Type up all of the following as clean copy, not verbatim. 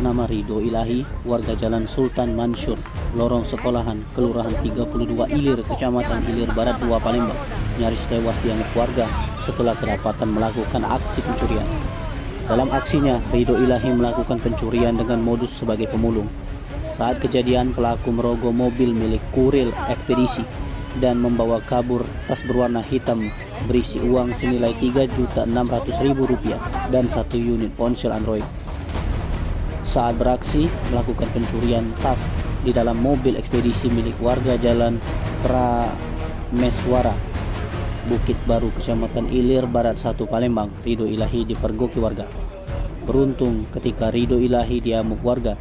bernama Ridho Ilahi, warga Jalan Sultan Mansur, lorong sekolahan, Kelurahan 32 Ilir, Kecamatan Ilir Barat 2, Palembang, nyaris tewas diamuk warga setelah kedapatan melakukan aksi pencurian. Dalam aksinya, Ridho Ilahi melakukan pencurian dengan modus sebagai pemulung. Saat kejadian, pelaku merogoh mobil milik kurir ekspedisi dan membawa kabur tas berwarna hitam berisi uang senilai Rp3.600.000 dan 1 unit ponsel Android. Saat beraksi melakukan pencurian tas di dalam mobil ekspedisi milik warga Jalan Prameswara, Bukit Baru, Kecamatan Ilir Barat 1, Palembang, Ridho Ilahi dipergoki warga. Beruntung ketika Ridho Ilahi diamuk warga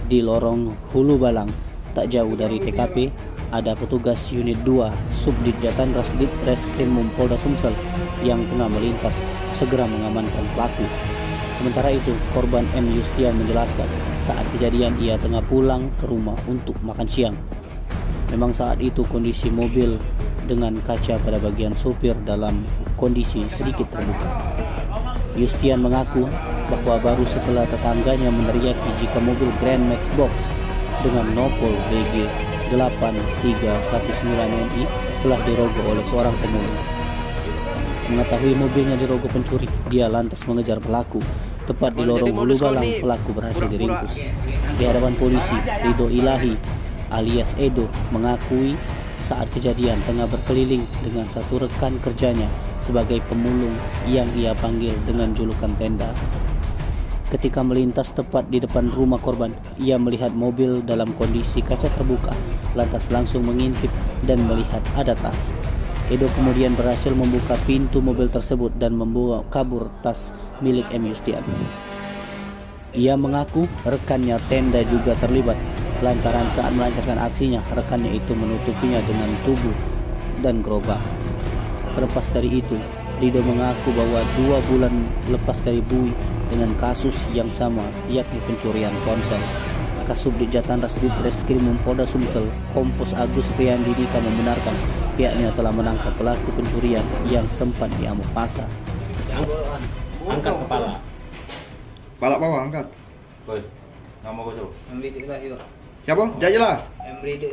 di lorong Hulu Balang, tak jauh dari TKP, ada petugas unit 2 Subdit Jatan Rasdit Reskrim Polda Sumsel yang tengah melintas segera mengamankan pelaku. Sementara itu, korban M. Yustian menjelaskan saat kejadian ia tengah pulang ke rumah untuk makan siang. Memang saat itu kondisi mobil dengan kaca pada bagian sopir dalam kondisi sedikit terbuka. Yustian mengaku bahwa baru setelah tetangganya meneriaki jika mobil Grand Max Box dengan nopol BG 8319NI telah dirogoh oleh seorang pemulung. Mengetahui mobilnya dirogoh pencuri, dia lantas mengejar pelaku. Tepat di lorong Hulu Balang, pelaku berhasil diringkus. Di hadapan polisi, Ridho Ilahi alias Edo mengakui saat kejadian tengah berkeliling dengan satu rekan kerjanya sebagai pemulung yang ia panggil dengan julukan Tenda. Ketika melintas tepat di depan rumah korban, ia melihat mobil dalam kondisi kaca terbuka, lantas langsung mengintip dan melihat ada tas. Edo kemudian berhasil membuka pintu mobil tersebut dan membawa kabur tas milik M. Yustian. Ia mengaku rekannya Tenda juga terlibat, lantaran saat melancarkan aksinya, rekannya itu menutupinya dengan tubuh dan gerobak. Terlepas dari itu, Ridho mengaku bahwa 2 bulan lepas dari Bui dengan kasus yang sama, yakni pencurian ponsel. Kasubdit Jatan Rasdit Reskrim Polda Sumsel, Kompos Agus Priyandika membenarkan pihaknya telah menangkap pelaku pencurian yang sempat diamuk massa. Angkat kepala. Kepala bawah angkat. Woi, nama gue tuh. Ridho Ilahi, Pak. Siapa? Jangan jelas. Ridho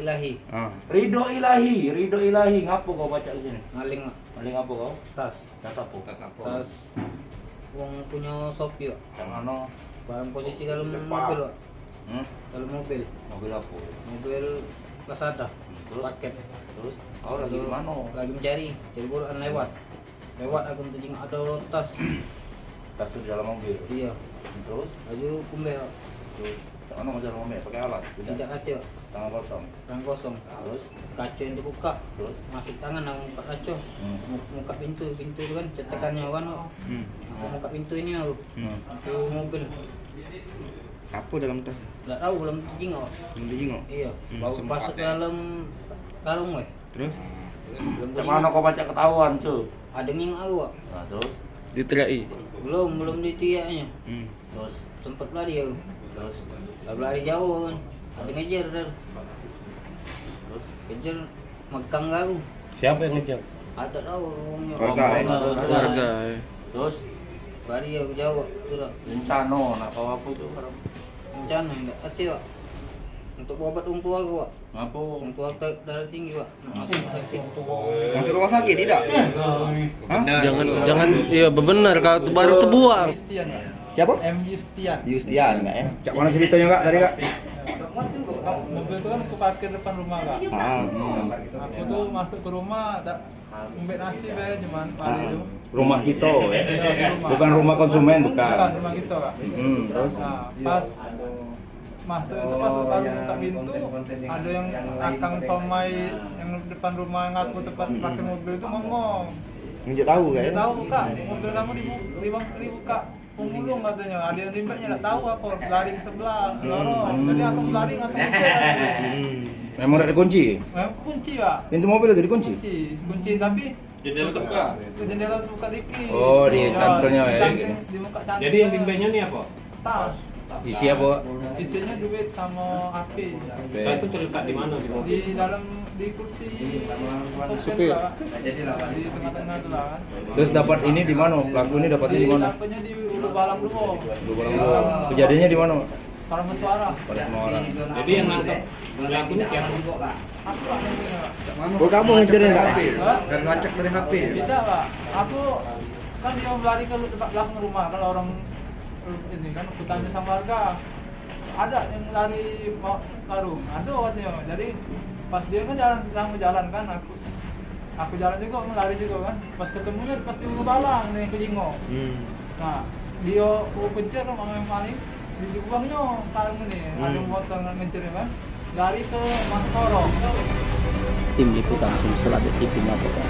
Ilahi. Ridho Ilahi, ngapo kau baca di sini? Maling, Pak. Maling apa kau? Tas. Tas apa? Tas uang punya Sopi, Pak. Yang mana? Barang posisi dalam mobil, Pak. Dalam mobil. Mobil apa? Mobil Lazada. Terus? Paket. Terus? Kau lagi di mana? Lagi mencari. Jadi buruan lewat aku mentunjuk ada tas. Tas di dalam mobil. Iya. Terus? Laju kumbe, Pak. Terus? Yang mana ngejar mobil? Pakai alat? Tidak kaca, Pak. Tangan kosong. Tangan kosong. Terus? Kaca yang dibuka. Terus? Masuk tangan aku buka kaca. Muka pintu itu kan cetakannya kan, Pak. Aku buka pintu ini aku. Pintu mobil. Apa dalam tas? Enggak tahu, belum dijingok. Belum dijingok. Iya, baru masuk ke dalam karung, weh. Terus? Belum Yang mana kau baca ketahuan tuh? ada nging aku, Pak. Nah, terus? Diteriaki. Belum ditiaknya. Terus? Sempat lari aku. Terus? Lari jauh kan. Ada ngejar dar. Terus? Kejar megang aku. Siapa yang ngejar? Ada tahu orangnya. Warga. Terus? Lari aku jauh, sudah. Insano, nak kau apa tuh? Rencana enggak hati, Pak. Untuk obat orang tua aku, Pak. Apa? Orang tua darah tinggi, Pak. Nak masuk sakit. Masuk rumah sakit tidak? Hah? Jangan iya benar kalau baru terbuang. Yustian, Pak. Siapa? M. Yustian. Yustian enggak ya? Cak mana ceritanya kak tadi kak? Mobil itu kan aku parkir depan rumah, Kak. Ah. Aku tuh masuk ke rumah, tak umbek nasi be, cuman pagi itu. Rumah kita ya? Iya, rumah. Bukan rumah konsumen bukan? Bukan rumah kita, Kak. Terus? Nah, pas masuk itu pas baru buka pintu, ada yang akang somai yang depan rumah yang aku tempat parkir mobil itu ngomong. Nggak tahu kan? Dia tahu, Kak, mobil kamu dibuka pemulung katanya. Ada yang rimbanya nggak tahu apa, lari ke sebelah, lorong. Jadi langsung lari langsung ngejar. Memang ada kunci? Memang kunci, Pak. Pintu mobil itu dikunci? Kunci tapi Jendela terbuka? jendela buka dikit. Oh, di kantornya ya, di gitu. di muka cantik. Jadi yang bimbingnya nih apa? Tas. Isi apa? Isinya duit sama HP. Kita itu terletak di mana di mobil? Di dalam di kursi Supir. Pak. Di tengah-tengah itu lah kan. Terus dapat ini di mana? Pelaku ini dapatnya di mana? Dapatnya di Ulu Balang dulu. Kejadiannya di mana? Orang bersuara. Pada semua orang. Jadi yang nangkep pelaku ini siapa? Aku Pak namanya. Oh, kamu ngejarin enggak? Hah? Dan lacak dari HP. Tidak Pak, aku kan dia lari ke belakang rumah kalau orang ini kan aku tanya sama warga ada yang lari mau karung, ada katanya. Jadi pas dia kan jalan kan aku jalan juga lari juga kan. Pas ketemunya pasti ngebalang nih ke Jingo. Nah dia aku kejar sama yang paling di buangnya karung ini ada motor ngejar kan lari ke Mas Korong. Tim Liputan Sumsel ada TV melaporkan.